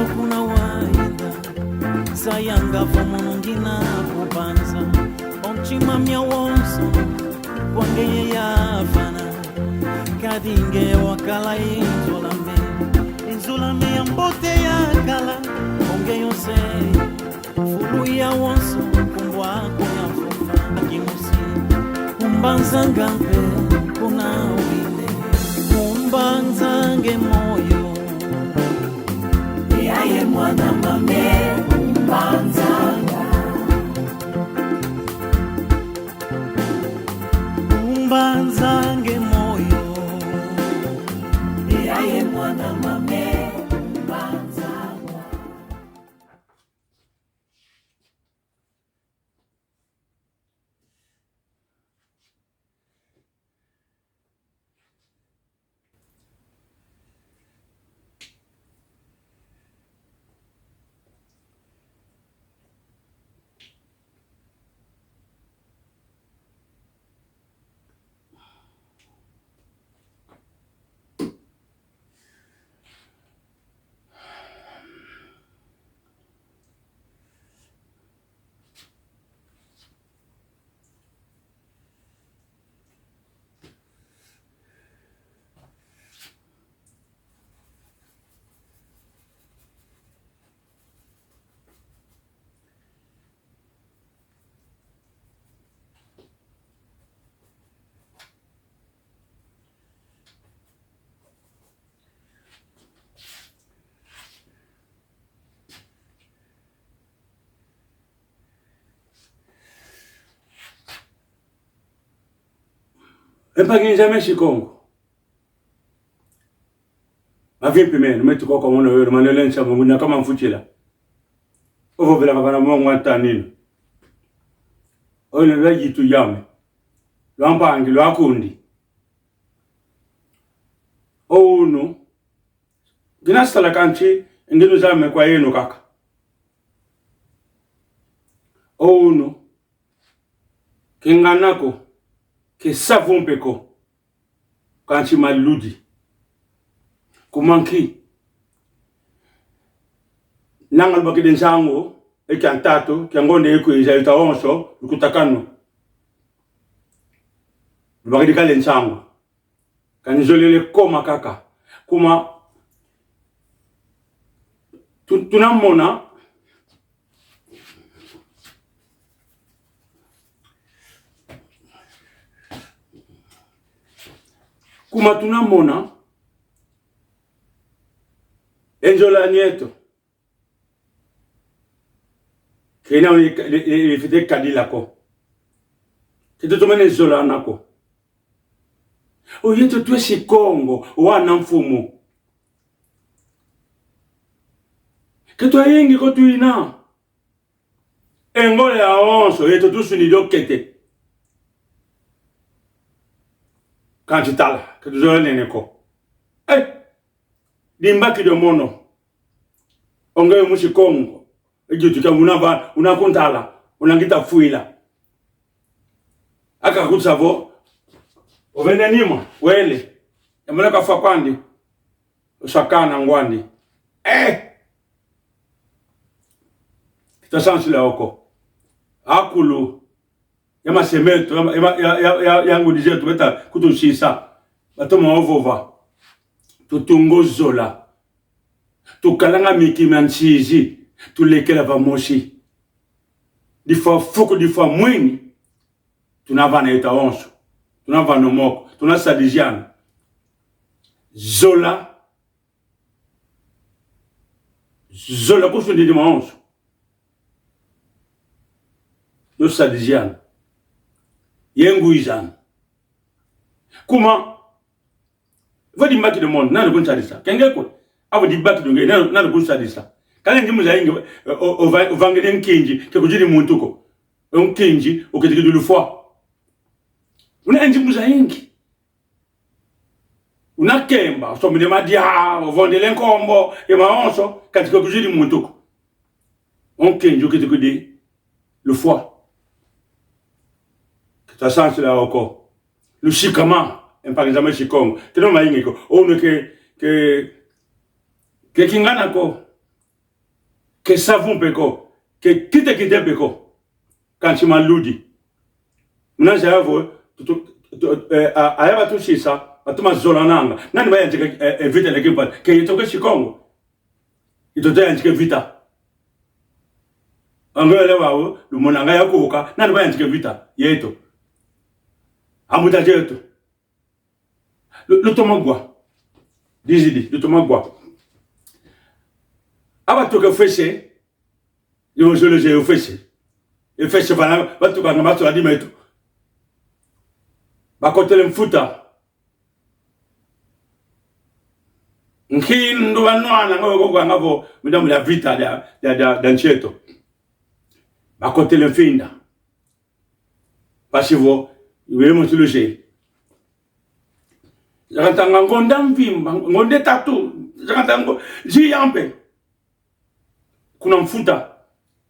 kuna waida sayanga fomonongina kubanza onchima mya wonso kwangeye yafana kadinge wakala inzulame ya mbote ya kala onge yonse fulu ya wonso kumbwa kuna fofa kimusi kumbanzangampe kuna wile kumbanzange moyo yaye mwana mame kumbanzanga kumbanzange moyo yaye mwana mame kumbanzanga. Empaginja Mexico. Avimpi meno metuko kwa mwana wewe manelensha mungu kama mfuchila. Ovo vela kana mungu atanino. Ole weji tu yame. Lwampangi lwakundi. No. Ginasala kanchi ngino zame kwa yenu kaka. No. Kinganako ke savumpeko kanchi maludi kumanki nangal bakiden sango e kantato kangonde eko izaita onso kutakano bakidi kale sango kanizolele koma kaka kuma tunamona kuma tunamona enjola nieto kena ifite kadila ko titutumene zola nako oyeto twesi Kongo wana mfumu ketwa yingi ko tuina engole ya onso yeto tusuni dokete kanchitala ketuzole neneko dimbaki de mono ongeyo mushi Kongo ejutuka munava unakuntala unangita fuila aka kutsavo ovende nima wele yamana kafa kwandi usakana ngwandi kitasansila oko akulu yama semeto yangu dije tubeta kutushisa batoma ovova tutungozola tukalanga mikimanchizi tulekela vamoshi difa fuku difa mwini tunavana yeta onso tunavana moko tunasadijiana zola kusundi di onso no sadijiana yengu izana kuma vodi mbaki de monde nana kunsadisa kengeko avo di baki donge nana kunsadisa kale ndimu za ingi ovangele nkinji kekujiri muntuko nkinji uketike dulufwa una ndimu za ingi una kemba so mide madia ovondele nkombo ema onso katike kujiri muntuko nkinji uketike di lufwa tasansi la oko lushikama empangizama shikongo teno maingi ko ono ke kingana ko que savon peko, que kite peko, quand tu m'as l'oudi. Maintenant, j'ai avoué, ayaba tout ça, à tout ma zolananga, n'a pas vite à l'équipe, que il toque Chikongo. Il te dit vita. Angela wao, le monanga ya koka, n'a pas vita, yeto. Amuta jeto. Le tomagwa. Dizidi, le tomagwa. Aba toke fesse, yo je le j'ai au fesse. Et fesse va tout quand ma tu dit mais tout. Ba côté le mfuta. Nkindo banwana ngoko ngabo mudamu la vita da ncheto. Ba côté le finda. Parce que vous mo tu le j'ai. Jakatanga ngonda mvimba, ngonde tatu, jakatanga jiyampe. Kuna mfuta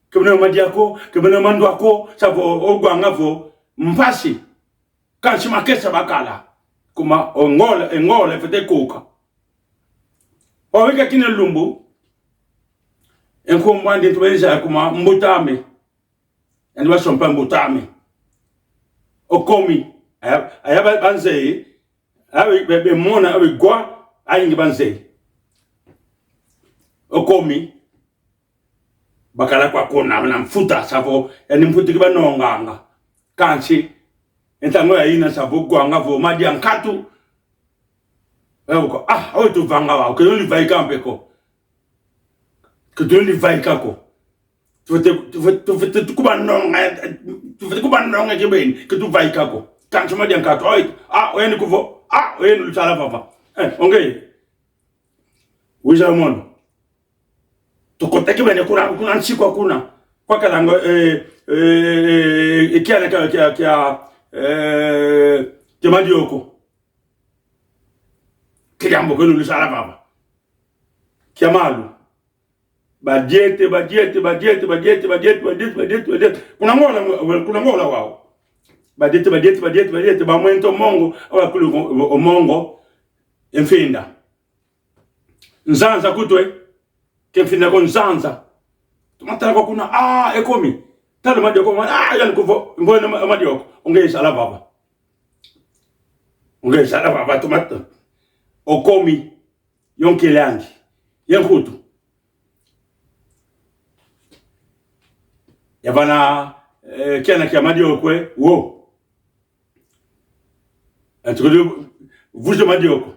kebona madiako kebona mando ako savo ogwanga vo mpasi kanchi makesa bakala kuma ngola fete koka oweka kina lumbu enkombande tuweza kuma mbutame and wasompa mbutame okomi ayaba banze awe bebe mona awe gwa ayingi banze okomi bakala kwa kona na mfuta savo yani mfuta kiba nonganga kanchi entango ya ina savo gwanga vo madi ankatu awe tu vanga wa ke yoli vai kampeko ke yoli vai kako tu kuba nonga kebeni ke tu vai kako kanchi madi ankatu oyeni kuvo oyeni luchala papa onge uja mono tukoteke bene kuna nchiko kuna kwa kalango kia madioko kiambo kwenu lisala baba kia malu badiete kuna ngola wao badiete ba mwento mongo awa kulu omongo enfinda nzanza kutwe kemfinda kon nzanza tumatala kwa kuna ekomi talo madioko yani kuvo mbona madioko ongeza baba tomata okomi yonkelangi yankutu yavana kiana kia madioko wo antukudu vujo madioko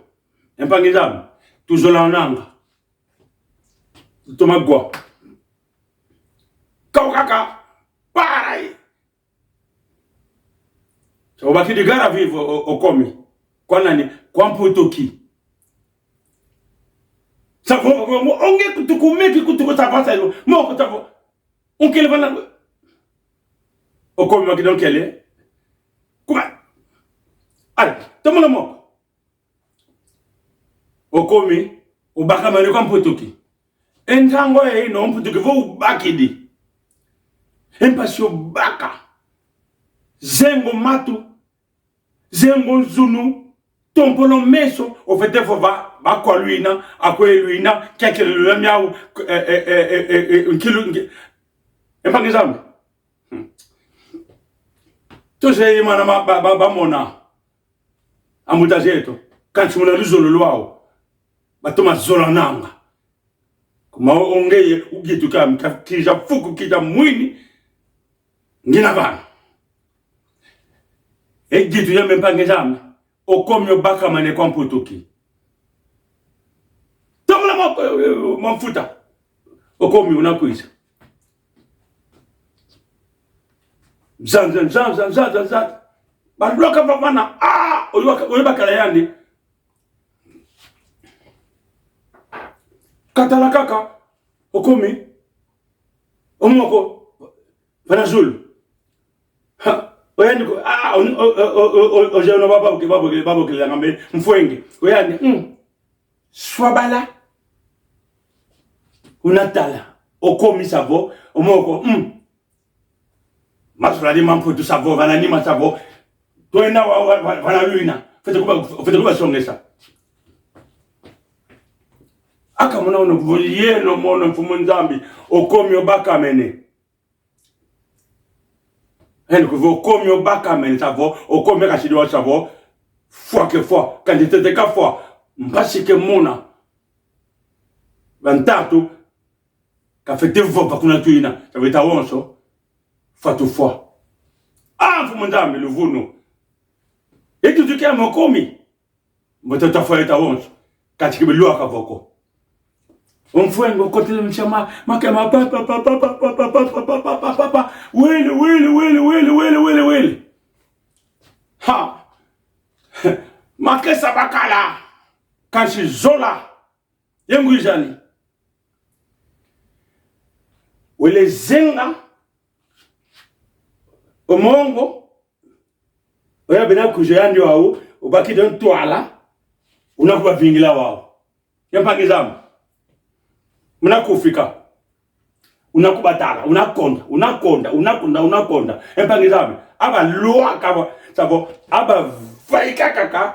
empangizamu tuzolananga tomagwa kaka parai so bakidi gara vivo okomi kwa nani kwa mputoki savo onge kutukumeki kutukutapasa hilo moko tavo onkele bana okomi makidon kele kuma ale tomola moko okomi ubaka mari kwa mputoki entango no mputoki vo bakidi empasio baka zengo matu zengo zunu tompolo meso ofete fo ba kwa luina akwe luina kekele lu miawu nkilu empangizambe to se mana ba mona amutajeto kanchi mona luzolo lwao batoma zola nanga kuma ongeye ugituka mkakija fuku kita mwini ngina bana egitu yeme mpangezame okomyo baka mane kwa mputuki tomla mfuta okomyo unakuisa zan badloka bana oyuba kala yandi katala kaka okomi omoko panazulu oyani ko ojeno baba ke ngambe mfwenge oyani swabala unatala okomi savo omoko masula di mampu tu savo vana ni masavo toena vana luina fete kuba songesa aka mona ono kuvolieno mona mfumu nzambi okomi obaka mene hen kuvo okomi obaka mene savo okomi kashidi wa savo fois que fois quand j'étais ka fois mpasi ke mona bantatu ka fete vopa kuna tuina tabeta wonso fatu fois mfumu nzambi luvuno etu tukia mokomi mbotata fois eta wonso katika bilua kavoko Omfwengo kotele mchama makema papa wele ha makesa bakala kanshi zola yengu izani wele zenga omongo oya bena kujeyandi wao ubaki don twala unakuba vingila wao yampangizama Unakufika unakubatala unakonda empangizame aba loa kaba sabo aba vaika kaka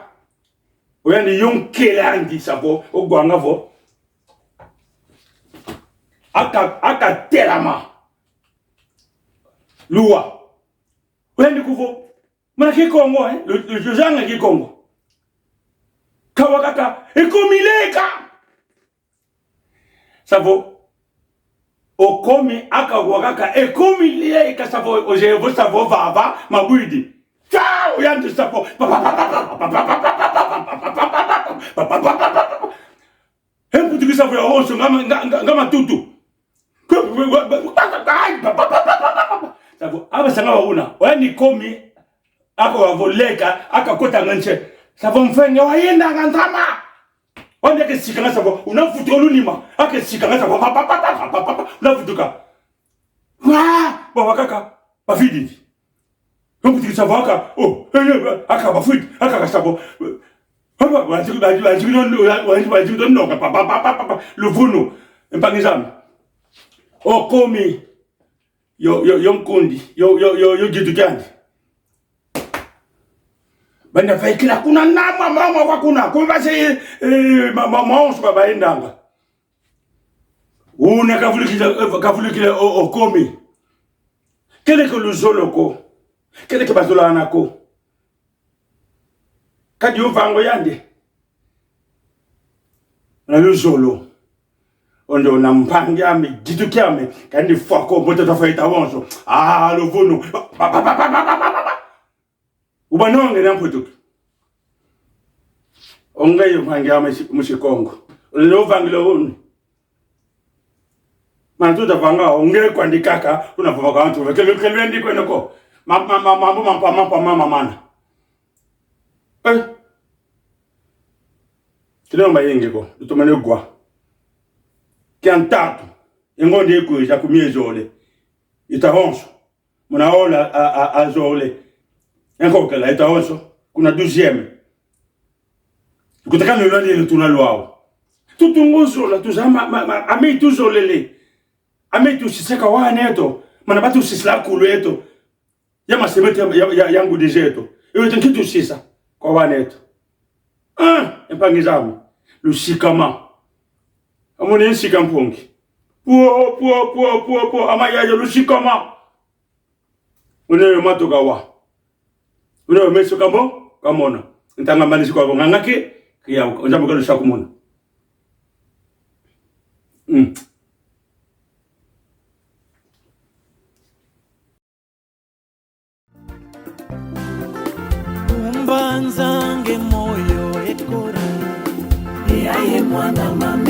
oyandi yonkelandi sabo ogwanga vo aka telama lua oyandi kuvo mana kikongo le janga kikongo kawa kaka ekomileka savo okomi aka wakaka ekomi liye ka savo ojevo savo vava mabuidi ciao yandu savo hempu tiki savo ya onso ngama tutu savo aba sanga wauna oyani komi aka wavoleka aka kota nganche savo mfenge wayenda ngantama Wanda ke sikanga sabo unafuta olunima ake sikanga sabo unafutuka baba kaka bafidi nkuti sabo aka aka bafidi aka sabo baba wajibi no papa luvuno empangizami okomi yo mkundi yo gitukandi Banda vaikila kuna nama mama kwa kuna base maonso baba endanga una kavulikile okomi kele ko luzoloko kele ke bazola nako kadi uvango yande na luzolo ondo na mpangi ame gitukiame kandi fako botata faita wonso luvuno Ubanonge na mputuki. Onge yuvangia mushikongo. Ulilo vangilo hunu. Mantuta vanga onge kwa ndikaka. Unapumaka wantu. Kele ndiko enoko. Mama mana. Kilomba yengeko. Utumane ugwa. Kiantatu. Yengonde yeku ya kumie zole. Itahonso. Munaola azole. Encore que là, est à kuna 12e. Kutaka nolani le tunalwao. Tutu ngozo la tuzama ame tuzo lele. Ame tusiseka waneto. Mana batu sisla kuleto. Yama semete yangu dijeto. Ewe tenkitu sisa kwa waneto. Empangizami. Lusikama. Amone nsika mpongi. Puo amayaja lusikama. Uneyo matoka wa. Uno meso kambo kamona ntanga manisi kwa ngangake kia njamu kwa shakumona Umbanzange moyo ekora yaye mwana mama